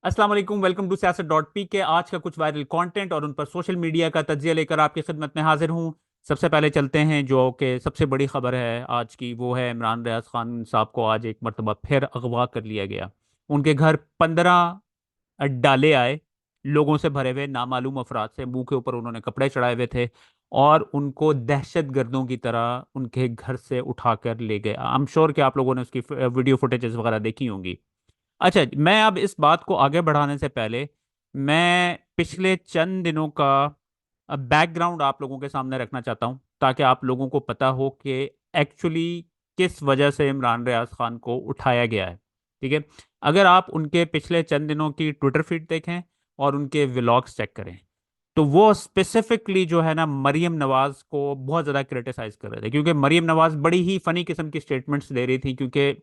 अस्सलाम वालेकुम, welcome to सियासत के। आज का कुछ वायरल कंटेंट और उन पर सोशल मीडिया का तज्जिया लेकर आपकी खिदमत में हाजिर हूँ। सबसे पहले चलते हैं जो कि सबसे बड़ी खबर है आज की, वो है इमरान रियाज खान साहब को आज एक मरतबा फिर अगवा कर लिया गया। उनके घर 15 डाले आए, लोगों से भरे हुए, नामालूम अफराद से, मुंह के ऊपर उन्होंने कपड़े चढ़ाए हुए थे और उनको दहशत गर्दों की तरह उनके घर से उठाकर ले गए। आई एम श्योर कि आप लोगों ने उसकी वीडियो फुटेजेस वगैरह देखी होंगी। अच्छा, मैं अब इस बात को आगे बढ़ाने से पहले मैं पिछले चंद दिनों का बैकग्राउंड आप लोगों के सामने रखना चाहता हूं, ताकि आप लोगों को पता हो कि एक्चुअली किस वजह से इमरान रियाज खान को उठाया गया है। ठीक है। अगर आप उनके पिछले चंद दिनों की ट्विटर फीड देखें और उनके व्लॉग्स चेक करें, तो वो स्पेसिफिकली जो है ना, मरियम नवाज को बहुत ज़्यादा क्रिटिसाइज कर रहे थे, क्योंकि मरियम नवाज बड़ी ही फनी किस्म की स्टेटमेंट्स दे रही थी। क्योंकि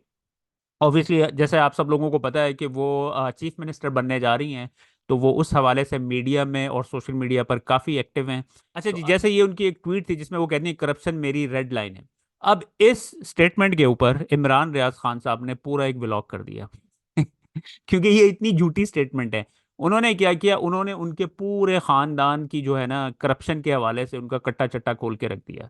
ऑब्वियसली जैसे आप सब लोगों को पता है कि वो चीफ मिनिस्टर बनने जा रही हैं, तो वो उस हवाले से मीडिया में और सोशल मीडिया पर काफ़ी एक्टिव हैं। अच्छा जी, जैसे ये उनकी एक ट्वीट थी जिसमें वो कहती है करप्शन मेरी रेड लाइन है। अब इस स्टेटमेंट के ऊपर इमरान रियाज खान साहब ने पूरा एक व्लॉग कर दिया क्योंकि ये इतनी झूठी स्टेटमेंट है। उन्होंने क्या किया, उन्होंने उनके पूरे खानदान की जो है ना करप्शन के हवाले से उनका कट्टा चट्टा खोल के रख दिया।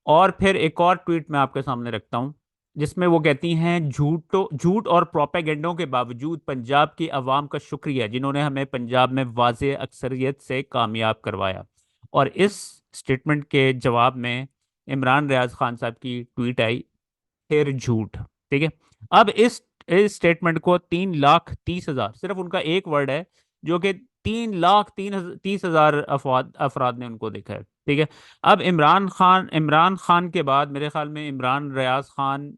और फिर एक और ट्वीट मैं आपके सामने रखता हूं, जिसमें वो कहती हैं झूठ और प्रोपेगेंडों के बावजूद पंजाब की आवाम का शुक्रिया जिन्होंने हमें पंजाब में वाज़े अक्सरियत से कामयाब करवाया। और इस स्टेटमेंट के जवाब में इमरान रियाज खान साहब की ट्वीट आई, फिर झूठ। ठीक है। अब इस स्टेटमेंट को 3,30,000, सिर्फ उनका एक वर्ड है, जो कि 3,30,000 अफवाद अफराद ने उनको देखा है। ठीक है। अब इमरान खान के बाद मेरे ख्याल में इमरान रियाज खान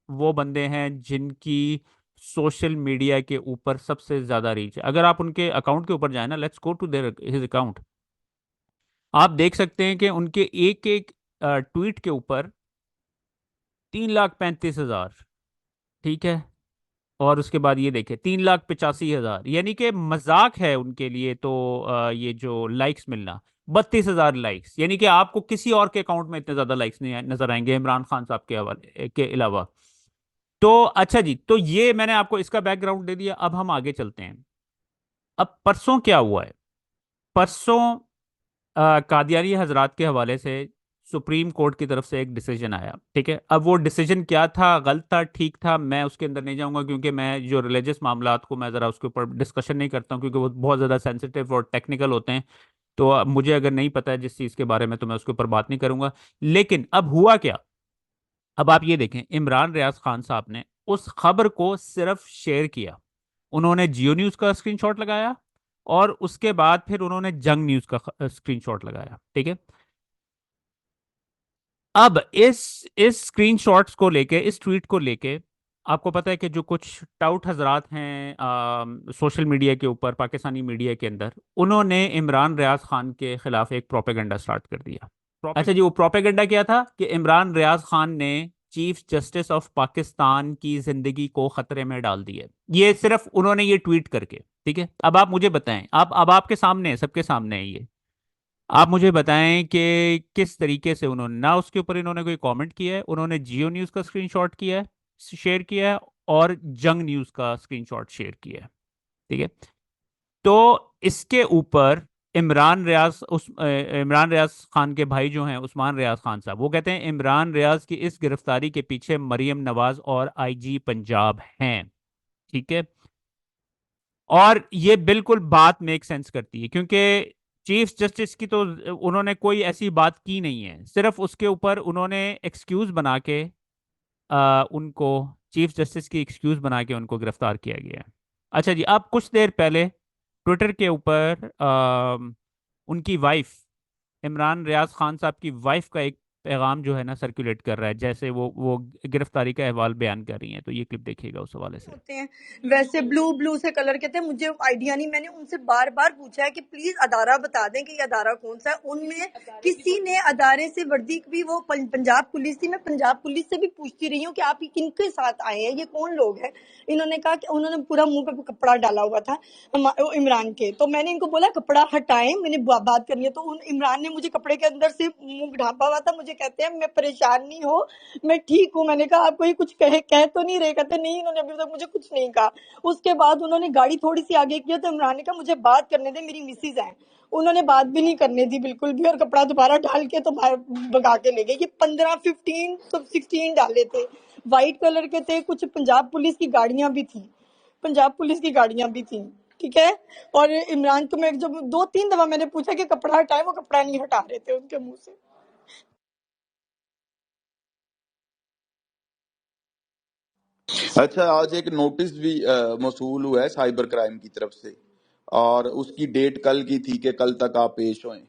वो बंदे हैं जिनकी सोशल मीडिया के ऊपर सबसे ज्यादा रीच है। अगर आप उनके अकाउंट के ऊपर जाए ना, let's go to their his account, आप देख सकते हैं कि उनके एक एक ट्वीट के ऊपर 3,35,000। ठीक है। और उसके बाद ये देखें 3,85,000, यानी कि मजाक है उनके लिए तो ये जो लाइक्स मिलना, 32,000 लाइक्स, यानी कि आपको किसी और के अकाउंट में इतने ज्यादा लाइक्स नहीं नजर आएंगे इमरान खान साहब के हवाले के अलावा। तो अच्छा जी, तो ये मैंने आपको इसका बैकग्राउंड दे दिया। अब हम आगे चलते हैं। अब परसों क्या हुआ है। परसों कादियानी हजरात के हवाले से सुप्रीम कोर्ट की तरफ से एक डिसीजन आया। ठीक है। अब वो डिसीजन क्या था, गलत था, ठीक था, मैं उसके अंदर नहीं जाऊंगा, क्योंकि मैं जो रिलीजियस मामलात को मैं ज़रा उसके ऊपर डिस्कशन नहीं करता हूँ, क्योंकि वो बहुत ज़्यादा सेंसिटिव और टेक्निकल होते हैं। तो मुझे अगर नहीं पता है जिस चीज़ के बारे में, तो मैं उसके ऊपर बात नहीं करूंगा। लेकिन अब हुआ क्या, अब आप ये देखें, इमरान रियाज खान साहब ने उस खबर को सिर्फ शेयर किया। उन्होंने जियो न्यूज़ का स्क्रीनशॉट लगाया और उसके बाद फिर उन्होंने जंग न्यूज़ का स्क्रीनशॉट लगाया। ठीक है। अब इस स्क्रीनशॉट्स को लेके, इस ट्वीट को लेके, आपको पता है कि जो कुछ टाउट हजरात हैं सोशल मीडिया के ऊपर, पाकिस्तानी मीडिया के अंदर, उन्होंने इमरान रियाज खान के खिलाफ एक प्रोपेगेंडा स्टार्ट कर दिया। अच्छा जी, वो प्रोपेगेंडा क्या था कि इमरान रियाज खान ने चीफ जस्टिस ऑफ पाकिस्तान की जिंदगी को खतरे में डाल दिया। ये सिर्फ उन्होंने ये ट्वीट करके। ठीक है। अब आप मुझे बताएं, आप अब आपके सामने है, सबके सामने है ये। आप मुझे बताएं कि किस तरीके से उन्होंने, ना उसके ऊपर इन्होंने कोई कमेंट किया है, उन्होंने जियो न्यूज़ का स्क्रीनशॉट किया है, शेयर किया है, और जंग न्यूज़ का स्क्रीनशॉट शेयर किया है। ठीक है। तो इसके ऊपर इमरान रियाज खान के भाई जो हैं, उस्मान रियाज खान साहब, वो कहते हैं इमरान रियाज की इस गिरफ्तारी के पीछे मरियम नवाज और आईजी पंजाब हैं। ठीक है। और ये बिल्कुल बात मेक सेंस करती है, क्योंकि चीफ जस्टिस की तो उन्होंने कोई ऐसी बात की नहीं है, सिर्फ उसके ऊपर उन्होंने एक्सक्यूज बना के उनको, चीफ जस्टिस की एक्सक्यूज बना के उनको गिरफ्तार किया गया है। अच्छा जी, अब कुछ देर पहले ट्विटर के ऊपर उनकी वाइफ, इमरान रियाज खान साहब की वाइफ का एक पैगाम जो है ना सर्कुलेट कर रहा है, जैसे वो गिरफ्तारी का अहवाल बयान कर रही हैं। तो ये क्लिप देखिएगा उस हवाले से। होते हैं वैसे ब्लू ब्लू से कलर के थे, मुझे आइडिया नहीं। मैंने उनसे बार बार पूछा है कि प्लीज अदारा बता दें कि ये अदारा कौन सा है। उनमें किसी ने अदारे से वर्दी भी, वो पंजाब पुलिस थी, मैं पंजाब पुलिस से भी पूछती रही हूँ कि आप किनके साथ आए हैं, ये कौन लोग हैं। इन्होंने कहा कि उन्होंने पूरा मुंह पे कपड़ा डाला हुआ था इमरान के। तो मैंने इनको बोला कपड़ा हटाएं, मैंने बात करनी है। तो इमरान ने मुझे कपड़े के अंदर से मुंह ढांपा हुआ था, मुझे مجھے کہتے ہیں میں پریشان نہیں ہوں، میں ٹھیک ہوں. میں نے کہا آپ کو یہ کچھ کہہ تو نہیں رہے؟ کہتے نہیں، انہوں نے ابھی تک مجھے کچھ نہیں کہا. اس کے بعد انہوں نے گاڑی تھوڑی سی آگے کیا تو عمران نے کہا مجھے بات کرنے دے، میری مسز ہیں. انہوں نے بات بھی نہیں کرنے دی بالکل بھی، اور کپڑا دوبارہ ڈال کے تو باہر بگا کے لے گئے. یہ 15 16 ڈالے تھے، وائٹ کلر کے تھے. کچھ پنجاب پولیس کی گاڑیاں بھی تھیں، ٹھیک ہے. اور عمران کو میں جب 2 3 دفعہ میں نے پوچھا کہ کپڑا ہٹائے، وہ کپڑا نہیں ہٹا رہے تھے ان کے منہ سے. اچھا، آج ایک نوٹس بھی موصول ہوا ہے سائبر کرائم کی طرف سے، اور اس کی ڈیٹ کل کی تھی کہ کل تک آپ پیش ہوئیں.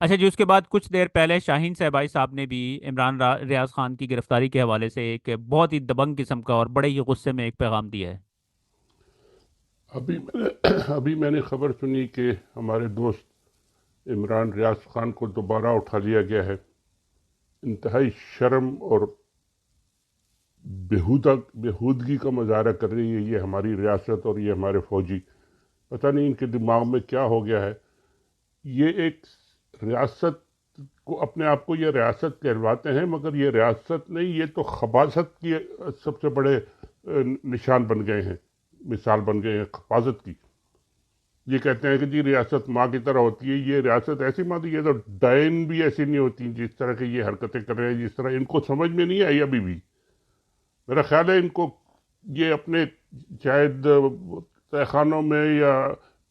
اچھا جی، اس کے بعد کچھ دیر پہلے شاہین صاحبائی صاحب نے بھی عمران ریاض خان کی گرفتاری کے حوالے سے ایک بہت ہی دبنگ قسم کا اور بڑے ہی غصے میں ایک پیغام دیا ہے. ابھی میں نے خبر سنی کہ ہمارے دوست عمران ریاض خان کو دوبارہ اٹھا لیا گیا ہے. انتہائی شرم اور بےہودگی کا مظاہرہ کر رہی ہے یہ ہماری ریاست اور یہ ہمارے فوجی. پتہ نہیں ان کے دماغ میں کیا ہو گیا ہے. یہ ایک ریاست کو، اپنے آپ کو یہ ریاست کہلواتے ہیں، مگر یہ ریاست نہیں، یہ تو خباثت کی سب سے بڑے نشان بن گئے ہیں، مثال بن گئے ہیں خباثت کی. یہ کہتے ہیں کہ جی ریاست ماں کی طرح ہوتی ہے. یہ ریاست ایسی ماں تھی، یہ تو ڈائن بھی ایسی نہیں ہوتی جس طرح کی یہ حرکتیں کر رہے ہیں. جس طرح ان کو سمجھ میں نہیں آئی ابھی بھی. میرا خیال ہے ان کو یہ اپنے شاید تہہ خانوں میں یا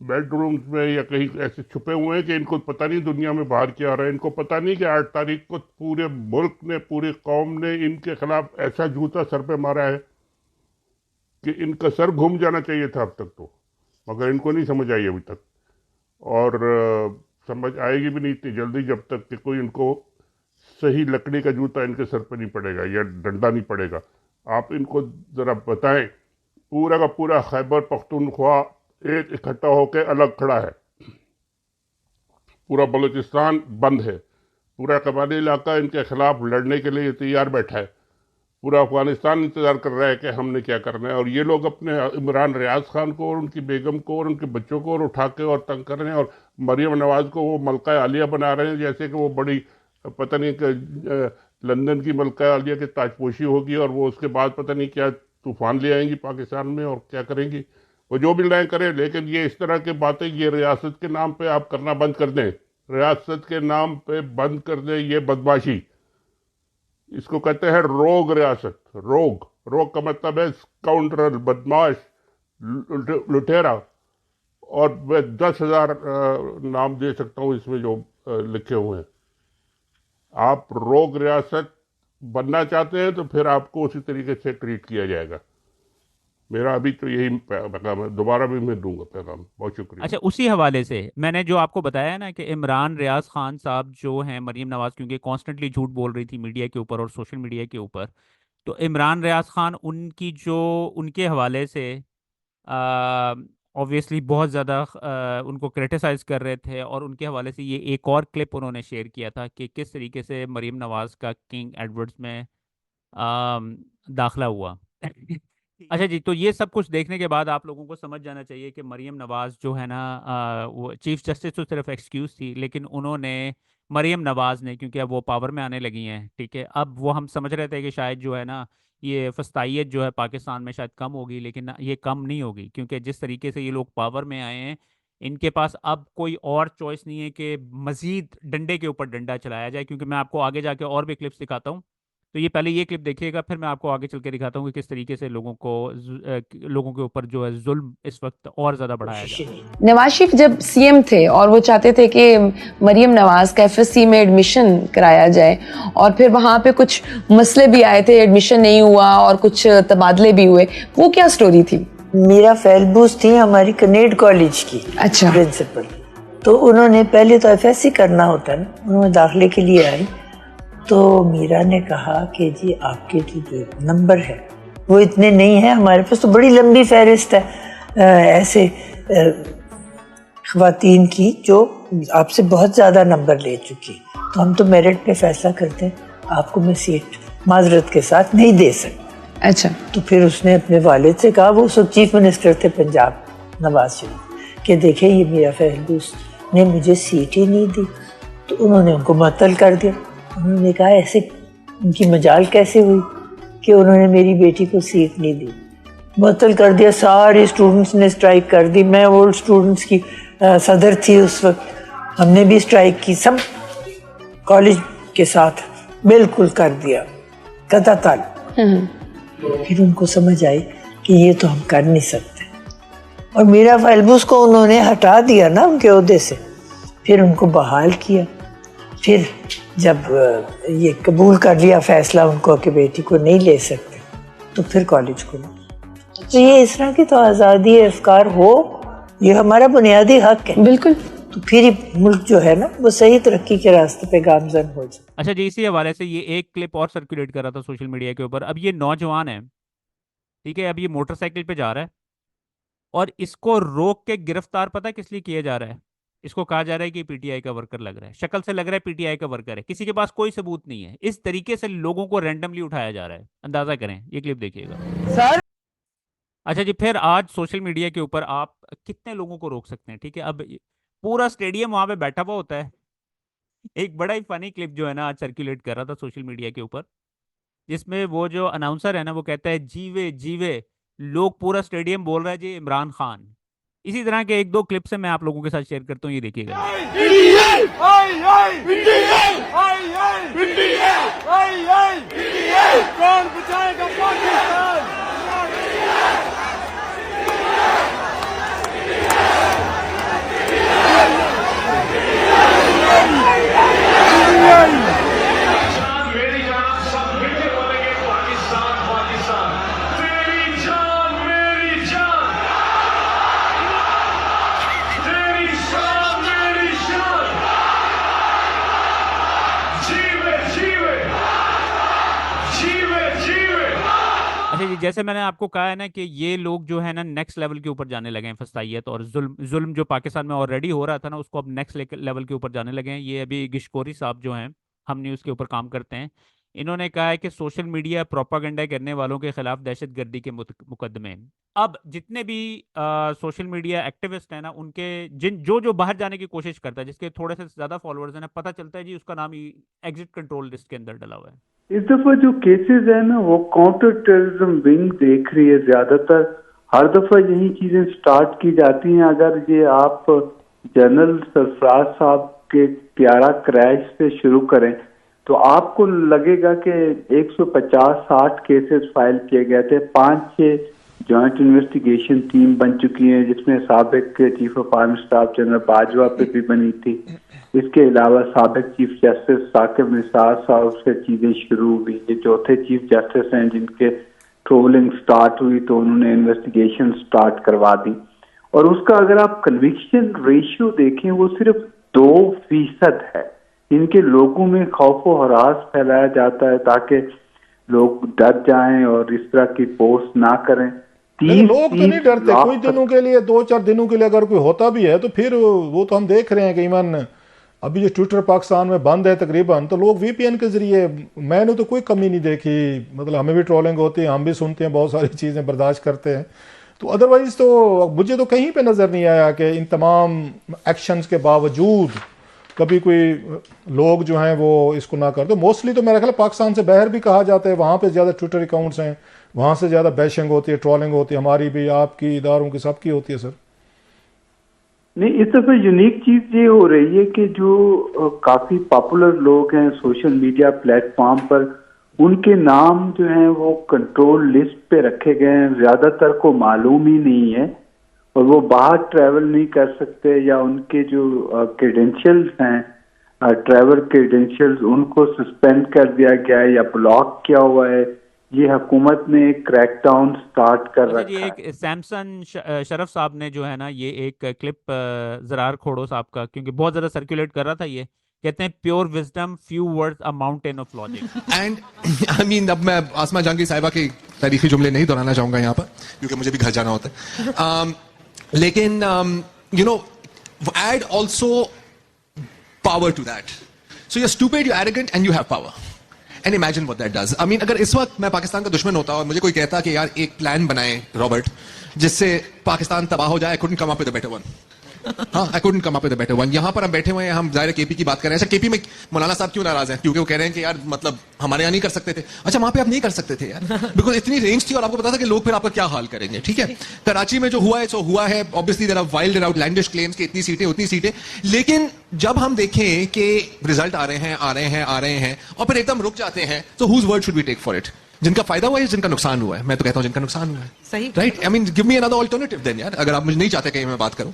بیڈ رومز میں یا کہیں ایسے چھپے ہوئے ہیں کہ ان کو پتہ نہیں دنیا میں باہر کیا ہو رہا ہے. ان کو پتہ نہیں کہ 8 تاریخ کو پورے ملک نے، پوری قوم نے ان کے خلاف ایسا جوتا سر پہ مارا ہے کہ ان کا سر گھوم جانا چاہیے تھا اب تک تو، مگر ان کو نہیں سمجھ آئی ابھی تک، اور سمجھ آئے گی بھی نہیں اتنی جلدی جب تک کہ کوئی ان کو صحیح لکڑی کا جوتا ان کے سر پہ نہیں پڑے گا یا ڈنڈا نہیں پڑے گا. آپ ان کو ذرا بتائیں، پورا کا پورا خیبر پختونخوا ایک اکٹھا ہو کے الگ کھڑا ہے. پورا بلوچستان بند ہے. پورا قبائلی علاقہ ان کے خلاف لڑنے کے لیے تیار بیٹھا ہے. پورا افغانستان انتظار کر رہا ہے کہ ہم نے کیا کرنا ہے. اور یہ لوگ اپنے عمران ریاض خان کو اور ان کی بیگم کو اور ان کے بچوں کو اور اٹھا کے اور تنگ کر رہے ہیں، اور مریم نواز کو وہ ملکہ عالیہ بنا رہے ہیں جیسے کہ وہ بڑی پتہ نہیں کہ لندن کی ملکہ عالیہ کی تاج پوشی ہوگی، اور وہ اس کے بعد پتہ نہیں کیا طوفان لے آئیں گی پاکستان میں اور کیا کریں گی. وہ جو بھی لائیں کریں، لیکن یہ اس طرح کی باتیں یہ ریاست کے نام پہ آپ کرنا بند کر دیں. ریاست کے نام پہ بند کر دیں یہ بدماشی. اس کو کہتے ہیں روگ ریاست. روگ کا مطلب ہے اسکاؤنڈرل، بدماش، لٹیرا. اور میں 10,000 نام دے سکتا ہوں اس میں جو لکھے ہوئے ہیں. آپ روگ ریاست بننا چاہتے ہیں تو پھر آپ کو اسی طریقے سے ٹریٹ کیا جائے گا. میرا ابھی تو یہی پیغام ہے، دوبارہ بھی میں دوں گا پیغام. بہت شکریہ. اچھا، اسی حوالے سے میں نے جو آپ کو بتایا ہے نا کہ عمران ریاض خان صاحب جو ہیں، مریم نواز کیونکہ کانسٹنٹلی جھوٹ بول رہی تھی میڈیا کے اوپر اور سوشل میڈیا کے اوپر، تو عمران ریاض خان ان کی جو ان کے حوالے سے obviously بہت زیادہ ان کو کرٹیسائز کر رہے تھے. اور ان کے حوالے سے یہ ایک اور کلپ انہوں نے شیئر کیا تھا کہ کس طریقے سے مریم نواز کا کنگ ایڈورڈز میں داخلہ ہوا. اچھا جی، تو یہ سب کچھ دیکھنے کے بعد آپ لوگوں کو سمجھ جانا چاہیے کہ مریم نواز جو ہے نا، وہ چیف جسٹس تو صرف ایکسکیوز تھی، لیکن انہوں نے، مریم نواز نے، کیونکہ اب وہ پاور میں آنے لگی ہیں، ٹھیک ہے، اب وہ ہم سمجھ رہے تھے کہ شاید جو ہے نا یہ فسطائیت جو ہے پاکستان میں شاید کم ہوگی، لیکن یہ کم نہیں ہوگی، کیونکہ جس طریقے سے یہ لوگ پاور میں آئے ہیں، ان کے پاس اب کوئی اور چوائس نہیں ہے کہ مزید ڈنڈے کے اوپر ڈنڈا چلایا جائے. کیونکہ میں آپ کو آگے جا کے اور بھی کلپس دکھاتا ہوں. تو یہ پہلے یہ کلپ دیکھیے گا، پھر میں آپ کو آگے چل کے دکھاتا ہوں کہ کس طریقے سے لوگوں کے اوپر جو ہے ظلم اس وقت اور زیادہ بڑھایا جا رہا ہے. نواز شریف جب سی ایم تھے اور وہ چاہتے تھے کہ مریم نواز کا ایف ایس سی میں ایڈمیشن کرایا جائے، اور پھر وہاں پہ کچھ مسئلے بھی آئے تھے، ایڈمیشن نہیں ہوا اور کچھ تبادلے بھی ہوئے. وہ کیا سٹوری تھی؟ میرا فیلبوس تھی ہماری کنیڈ کالج کی پرنسپل. تو انہوں نے پہلے تو ایف ایس سی کرنا ہوتا ہے نا، انہوں نے داخلے کے لیے آئی. تو میرا نے کہا کہ جی آپ کے جو نمبر ہے وہ اتنے نہیں ہیں ہمارے پاس. تو بڑی لمبی فہرست ہے ایسے خواتین کی جو آپ سے بہت زیادہ نمبر لے چکی، تو ہم تو میرٹ پہ فیصلہ کرتے ہیں، آپ کو میں سیٹ معذرت کے ساتھ نہیں دے سکتی. اچھا. تو پھر اس نے اپنے والد سے کہا، وہ اس وقت چیف منسٹر تھے پنجاب نواز شریف، کہ دیکھیں یہ میرا فہرست نے مجھے سیٹ ہی نہیں دی. تو انہوں نے ان کو معطل کر دیا. انہوں نے کہا ایسے ان کی مجال کیسے ہوئی کہ انہوں نے میری بیٹی کو سیٹ نہیں دی, معطل کر دیا. سارے اسٹوڈنٹس نے اسٹرائک کر دی. میں اولڈ اسٹوڈنٹس کی صدر تھی اس وقت, ہم نے بھی اسٹرائک کی, سب کالج کے ساتھ بالکل کر دیا قطع تعلق. پھر ان کو سمجھ آئی کہ یہ تو ہم کر نہیں سکتے, اور میرا فیلبوس کو انہوں نے ہٹا دیا نا ان کے عہدے سے, پھر ان کو بحال کیا. پھر جب یہ قبول کر لیا فیصلہ ان کو کہ بیٹی کو نہیں لے سکتے, تو پھر کالج کھولا. تو یہ اس طرح کی تو آزادی افکار ہو, یہ ہمارا بنیادی حق ہے بالکل, تو پھر ملک جو ہے نا وہ صحیح ترقی کے راستے پہ گامزن ہو جائے. اچھا جی, اسی حوالے سے یہ ایک کلپ اور سرکولیٹ کر رہا تھا سوشل میڈیا کے اوپر. اب یہ نوجوان ہے, ٹھیک ہے, اب یہ موٹر سائیکل پہ جا رہا ہے اور اس کو روک کے گرفتار پتہ کس لیے کیا جا رہا ہے؟ اس کو کہا جا رہا ہے کہ پی ٹی آئی کا ورکر لگ رہا ہے, شکل سے لگ رہا ہے پی ٹی آئی کا ورکر ہے, کسی کے پاس کوئی ثبوت نہیں ہے. اس طریقے سے لوگوں کو رینڈملی اٹھایا جا رہا ہے, اندازہ کریں, یہ کلپ دیکھیے گا. اچھا جی, پھر آج سوشل میڈیا کے اوپر آپ کتنے لوگوں کو روک سکتے ہیں؟ ٹھیک ہے, اب پورا اسٹیڈیم وہاں پہ بیٹھا ہوا ہوتا ہے. ایک بڑا ہی فنی کلپ جو ہے نا آج سرکولیٹ کر رہا تھا سوشل میڈیا کے اوپر, جس میں وہ جو اناؤنسر ہے نا وہ کہتا ہے جیوے جیوے, لوگ پورا اسٹیڈیم بول رہا ہے جی عمران خان. اسی طرح کے ایک دو کلپ سے میں آپ لوگوں کے ساتھ شیئر کرتا ہوں, یہ دیکھیے گا. جیسے میں نے آپ کو کہا ہے نا کہ یہ لوگ جو ہے نا نیکسٹ لیول کے اوپر جانے لگے ہیں, فسطائیت اور ظلم جو پاکستان میں آلریڈی ہو رہا تھا نا, اس کو اب نیکسٹ لیول کے اوپر جانے لگے ہیں. یہ ابھی گشکوری صاحب جو ہیں, ہم نیوز کے اوپر کام کرتے ہیں, انہوں نے کہا ہے کہ سوشل میڈیا پروپاگنڈا کرنے والوں کے خلاف دہشت گردی کے مقدمے. اب جتنے بھی سوشل میڈیا ایکٹیوسٹ ہیں نا, ان کے جو باہر جانے کی کوشش کرتا ہے, جس کے تھوڑے سے زیادہ فالوورز ہیں, پتہ چلتا ہے جی اس کا نام ایگزٹ کنٹرول لسٹ کے اندر ڈلا ہوا ہے. اس دفعہ جو کیسز ہیں نا وہ کاؤنٹر ٹیررزم ونگ دیکھ رہی ہے زیادہ تر. ہر دفعہ یہی چیزیں سٹارٹ کی جاتی ہیں. اگر یہ آپ جنرل سرفراز صاحب کے پیارا کریش سے شروع کریں تو آپ کو لگے گا کہ 150-60 کیسز فائل کیے گئے تھے. 5-6 جوائنٹ انویسٹیگیشن ٹیم بن چکی ہیں, جس میں سابق chief of army staff general Bajwa پہ بھی بنی تھی. اس کے علاوہ سابق چیف جسٹس ثاقب نثار صاحب سے چیزیں شروع ہوئی. یہ چوتھے چیف جسٹس ہیں جن کے ٹرولنگ سٹارٹ ہوئی تو انہوں نے انویسٹیگیشن سٹارٹ کروا دی. اور اس کا اگر آپ کنوکشن ریشیو دیکھیں وہ صرف 2% ہے. ان کے لوگوں میں خوف و ہراس پھیلایا جاتا ہے تاکہ لوگ ڈر جائیں اور اس طرح کی پوسٹ نہ کریں. لوگ تو نہیں ڈرتے, کچھ دنوں کے لیے, 2-4 دنوں کے لیے اگر کوئی ہوتا بھی ہے تو پھر وہ تو ہم دیکھ رہے ہیں کہ ایون ابھی جو ٹویٹر پاکستان میں بند ہے تقریباً, تو لوگ وی پی این کے ذریعے, میں نے تو کوئی کمی نہیں دیکھی. مطلب ہمیں بھی ٹرولنگ ہوتی ہے, ہم بھی سنتے ہیں, بہت ساری چیزیں برداشت کرتے ہیں. تو ادروائز تو مجھے تو کہیں پہ نظر نہیں آیا کہ ان تمام ایکشنز کے باوجود کبھی کوئی لوگ جو ہیں وہ اس کو نہ کرتے. موسٹلی تو میرا خیال پاکستان سے باہر بھی کہا جاتا ہے, وہاں پہ زیادہ ٹویٹر اکاؤنٹس ہیں, وہاں سے زیادہ بیشنگ ہوتی ہے, ٹرولنگ ہوتی ہے. ہماری بھی, آپ کی, اداروں کی, سب کی ہوتی ہے. سر نہیں, اس دفعہ یونیک چیز یہ ہو رہی ہے کہ جو کافی پاپولر لوگ ہیں سوشل میڈیا پلیٹ فارم پر, ان کے نام جو ہیں وہ کنٹرول لسٹ پہ رکھے گئے ہیں. زیادہ تر کو معلوم ہی نہیں ہے اور وہ باہر ٹریول نہیں کر سکتے, یا ان کے جو کریڈینشلز ہیں, ٹریول کریڈینشلز, ان کو سسپینڈ کر دیا گیا ہے یا بلاک کیا ہوا ہے. یہ حکومت نے ایک کریک ڈاؤن سٹارٹ کر رکھا ہے. ایک سیمسن شرف صاحب نے جو ہے نا یہ ایک کلپ زرار کھوڑو صاحب کا, کیونکہ بہت زیادہ سرکولیٹ کر رہا تھا, یہ کہتے ہیں pure wisdom few words a mountain of logic. And I mean اب میں آسما جہانگیر صاحبہ کے تاریخی جملے نہیں دہرانا چاہوں گا یہاں پر, کیونکہ مجھے بھی گھر جانا ہوتا ہے, لیکن you know add also power to that. So you stupid, you arrogant and you have power. And imagine what that does. I mean, اگر اس وقت میں پاکستان کا دشمن ہوتا اور مجھے کوئی کہتا کہ یار ایک پلان بنائے رابرٹ جس سے پاکستان تباہ ہو جائے, I couldn't come up with a better one. हाँ, I couldn't come up with a better one. यहाँ पर हम बैठे हुए हैं, हम ज़ाहिर केपी की बात कर रहे हैं. अच्छा, केपी में मौलाना साहब क्यों नाराज हैं? क्योंकि वो कह रहे हैं कि यार मतलब हमारे यहाँ नहीं कर सकते थे. अच्छा, वहाँ पे आप नहीं कर सकते थे यार, बिकॉज इतनी रेंज थी और आपको पता था कि लोग फिर आपका क्या हाल करेंगे. ठीक है, कराची में जो हुआ है सो हुआ है. Obviously there are wild and outlandish claims कि इतनी सीटें उतनी सीटें, लेकिन जब हम देखें कि रिजल्ट आ रहे हैं और फिर एकदम रुक जाते हैं, तो whose word should we take for it? जिनका फायदा हुआ है, जिनका नुकसान हुआ है? मैं तो कहता हूं जिनका नुकसान हुआ है. सही, right? I mean give me another alternative then यार, अगर आप मुझे नहीं चाहते कि मैं बात करूं.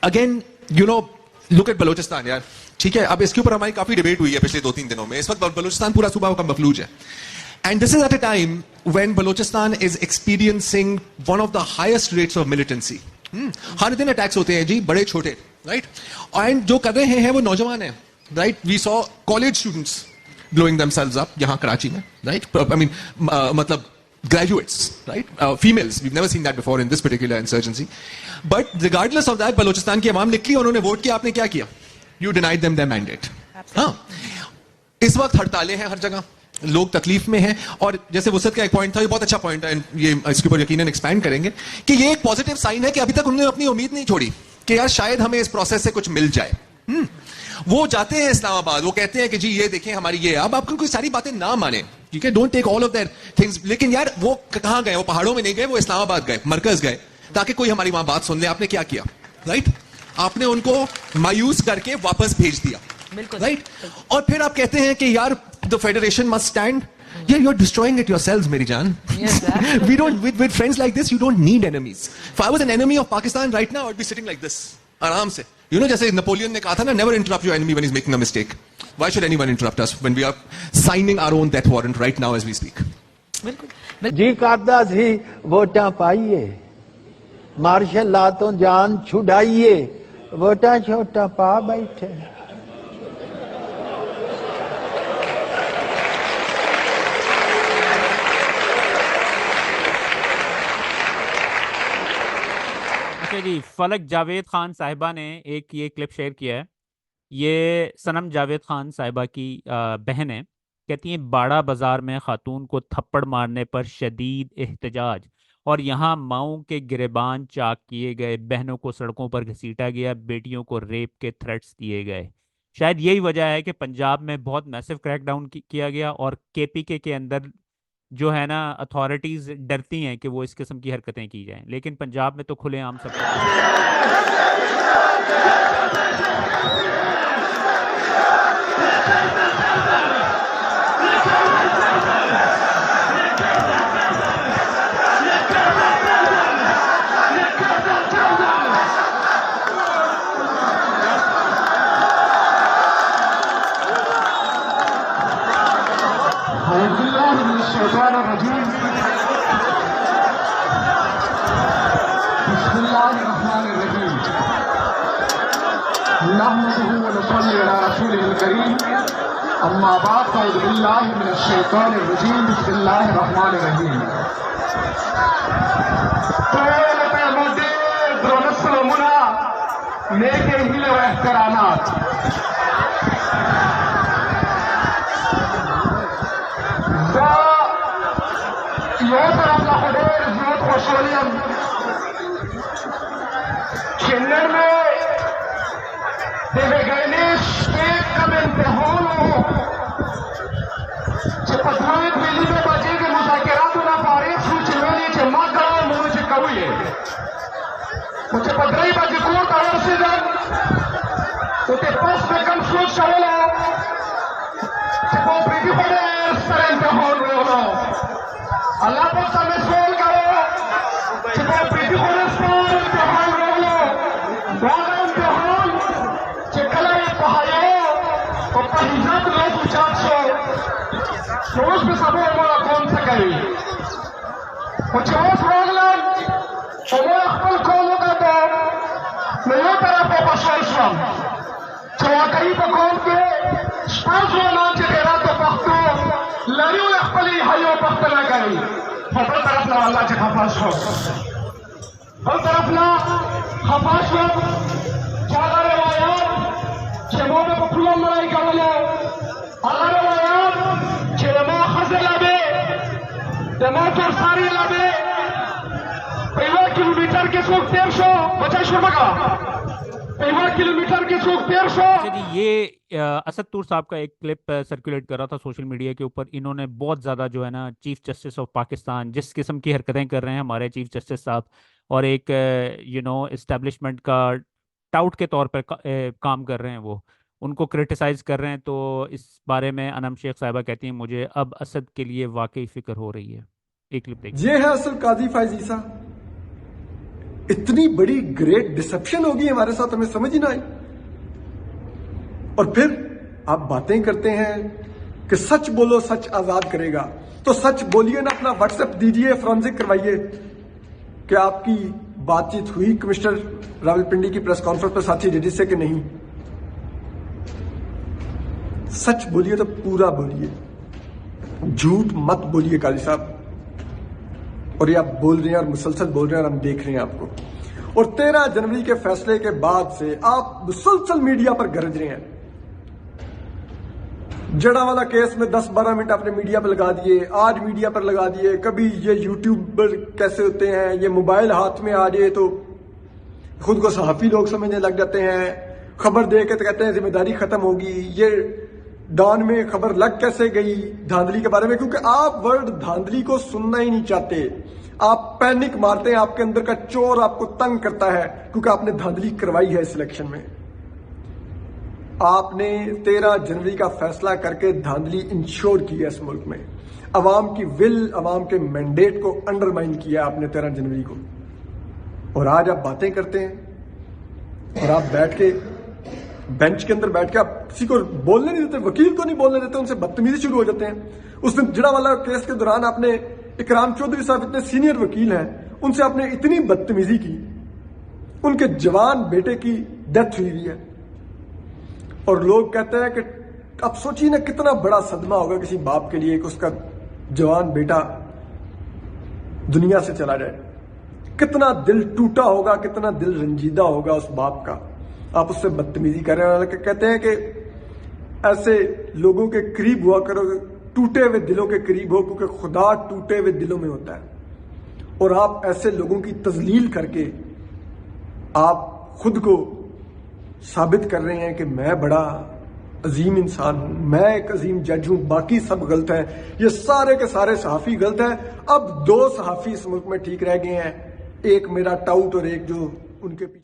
Again you know, look at Balochistan यार. ठीक है, अब इसके ऊपर हमारी काफी डिबेट हुई है पिछले 2-3 दिनों में. इस वक्त बलोचिस्तान पूरा सूबा का मफलूज है. And this is at a time when Balochistan is experiencing one of the highest rates of militancy. हर दिन अटैक्स होते हैं जी, बड़े छोटे, राइट? एंड जो कर रहे हैं वो नौजवान हैं, right? We saw college students blowing themselves up यहाँ कराची में, right? I mean, मतलब graduates, right? Females, we've never seen that before in this particular insurgency. But regardless of that, Balochistan की आवाम निकली, उन्होंने वोट किया, आपने क्या किया? You denied them their mandate. हाँ, इस वक्त हड़तालें हैं हर जगह, लोग तकलीफ में हैं. और जैसे वुसत का एक पॉइंट था, ये बहुत अच्छा पॉइंट है, ये इसके ऊपर यकीनन एक्सपैंड करेंगे कि ये एक पॉजिटिव साइन है कि अभी तक उन्होंने अपनी उम्मीद नहीं छोड़ी कि यार शायद हमें इस प्रोसेस से कुछ मिल जाए. वो जाते हैं इस्लामाबाद, वो कहते हैं कि जी ये देखें हमारी ये. अब आप कोई सारी बातें ना माने, ठीक है, don't take all of their things, लेकिन यार वो कहां गए? वो पहाड़ों में नहीं गए, वो इस्लामाबाद गए, मरकज गए, ताकि कोई हमारी वहां बात सुन ले. आपने क्या किया? राइट? आपने उनको मायूस करके वापस भेज दिया, राइट? और फिर आप कहते हैं कि यार the federation must stand. Yeah, you're destroying it yourselves, मेरी जान. Yes, we don't, with friends like this, you don't need enemies. If I was an enemy of Pakistan right now, I'd be sitting like this, आराम से. You know, जैसे Napoleon ने कहा था ना, never interrupt your enemy when he's making a mistake. Why should anyone interrupt us when we are signing our own death warrant right now as we speak? जी करदा सी वोटां पाइए, martial ला तो जान छुड़ाइए, वोटां छोटा पा बैठे. जी, फलक जावेद खान साहिबा ने एक ये क्लिप शेयर किया है. ये सनम जावेद खान साहिबा की बहन है. कहती हैं बाड़ा बाजार में खातून को थप्पड़ मारने पर शदीद एहतजाज, और यहाँ माओं के गिरेबान चाक किए गए, बहनों को सड़कों पर घसीटा गया, बेटियों को रेप के थ्रेट्स दिए गए. शायद यही वजह है कि पंजाब में बहुत मैसिव क्रैकडाउन किया गया और केपीके के अंदर जो है ना अथॉरिटीज़ डरती हैं कि वो इस किस्म की हरकतें की जाएं, लेकिन पंजाब में तो खुलेआम सब. अम्मा बाद अऊज़ु बिल्लाहि मिनश शैतानिर रजीम बिस्मिल्लाहिर रहमानिर रहीम. طولة مدير ونصر منى नेके हिले व एहतरामात. यो तरफ ला खुदेर जियत खुशोलियम चेन्नई में देवे गणेश एक कम इम्तिहान हो पठान दिल्ली में बचे के मुज़ाकिरात ना पारे सूचनानी चे मागा मुझे कविए मुझे पदराई बाजी को तावर से जन उते पास में कम सोच चला वो प्रीति पड़े सर इम्तिहान हो अल्लाह पर सब सोल करो वो प्रीति पड़े सर इम्तिहान हो बागा इम्तिहान चकला पहाड़ों और पंजाब लोग उचार सो रोज में सबो हमारा कौन सा करी मुझे रोज रोगलन हमारा अक्ल कौन होगा तो नया तरह पे पशुश्रम चवा कहीं पर कौन के स्पर्श होना चेहरा तो पख्तो लड़ियों अक्ली हाइयों पख्त ना करी हर तरफ ना अल्लाह के खफाश हो हर तरफ ना खफाश हो जागा रवायात चमो में पपुला मराई कवलो अल्लाह रवायात चेमा खज़ लाबे दमा तो सारी लाबे पहला kilometre kilometer kesuk 150 baca şurmaga 50 kilometer kesuk 150. अच्छा जी, ये असद तूर साहब का एक क्लिप सर्कुलेट कर रहा था सोशल मीडिया के ऊपर। इन्होंने बहुत ज़्यादा जो है ना चीफ जस्टिस ऑफ पाकिस्तान, जिस किस्म की हरकतें कर रहे हैं हमारे चीफ जस्टिस साहब, और एक इस्टेब्लिशमेंट का टाउट के तौर पर काम कर रहे हैं, वो उनको क्रिटिसाइज़ कर रहे हैं। तो इस बारे में अनम शेख साहिबा कहती हैं मुझे अब असद के लिए वाकई फ़िक्र हो रही है। एक क्लिप देखिए। ये है असल काजी फैज ईसा। इतनी बड़ी ग्रेट डिसेप्शन होगी हमारे साथ, हमें समझ ही ना आई। और फिर आप बातें करते हैं कि सच बोलो सच आजाद करेगा, तो सच बोलिए ना, अपना व्हाट्सएप दीजिए, फॉरेंसिक करवाइए कि आपकी बातचीत हुई कमिश्नर रावलपिंडी की प्रेस कॉन्फ्रेंस पर साथी जेडी से कि नहीं। सच बोलिए तो पूरा बोलिए, झूठ मत बोलिए काजी साहब। और ये आप बोल रहे हैं और मुसलसल बोल रहे हैं और हम देख रहे हैं आपको। और 13 जनवरी के फैसले के बाद से आप मुसलसल मीडिया पर गरज रहे हैं। जड़ावाला केस में 10-12 मिनट आपने मीडिया पर लगा दिए, आज मीडिया पर लगा दिए। कभी ये यूट्यूबर कैसे होते हैं, ये मोबाइल हाथ में आ जाए तो खुद को सहाफी लोग समझने लग जाते हैं। खबर दे के तो कहते हैं जिम्मेदारी खत्म होगी। ये डॉन में खबर लग कैसे गई धांधली के बारे में, क्योंकि आप वर्ड धांधली को सुनना ही नहीं चाहते। आप पैनिक मारते हैं, आपके अंदर का चोर आपको तंग करता है क्योंकि आपने धांधली करवाई है इस इलेक्शन में। आपने 13 जनवरी का फैसला करके धांधली इंश्योर की है इस मुल्क में। अवाम की विल, अवाम के मैंडेट को अंडरमाइन किया आपने 13 जनवरी को। और आज आप बातें करते हैं और आप बैठ के बेंच के अंदर बैठ के आप किसी को बोलने नहीं देते, वकील को नहीं बोलने देते, उनसे बदतमीजी शुरू हो जाते हैं। उस दिन जड़ावाला केस के दौरान आपने इकराम चौधरी साहब इतने सीनियर वकील हैं, उनसे आपने इतनी बदतमीजी की। उनके जवान बेटे की डेथ हुई है और लोग कहते हैं कि अब सोचिए ना कितना बड़ा सदमा होगा किसी बाप के लिए कि उसका जवान बेटा दुनिया से चला जाए। कितना दिल टूटा होगा, कितना दिल रंजीदा होगा उस बाप का। आप उससे बदतमीजी कर रहे हैं। कहते हैं कि ऐसे लोगों के करीब हुआ करो, टूटे हुए दिलों के करीब हो, क्योंकि खुदा टूटे हुए दिलों में होता है। और आप ऐसे लोगों की तजलील करके आप खुद को साबित कर रहे हैं कि मैं बड़ा अजीम इंसान हूं, मैं एक अजीम जज हूं, बाकी सब गलत है। ये सारे के सारे सहाफी गलत है। अब 2 सहाफी इस मुल्क में ठीक रह गए हैं, एक मेरा टाउट और एक जो उनके पीछे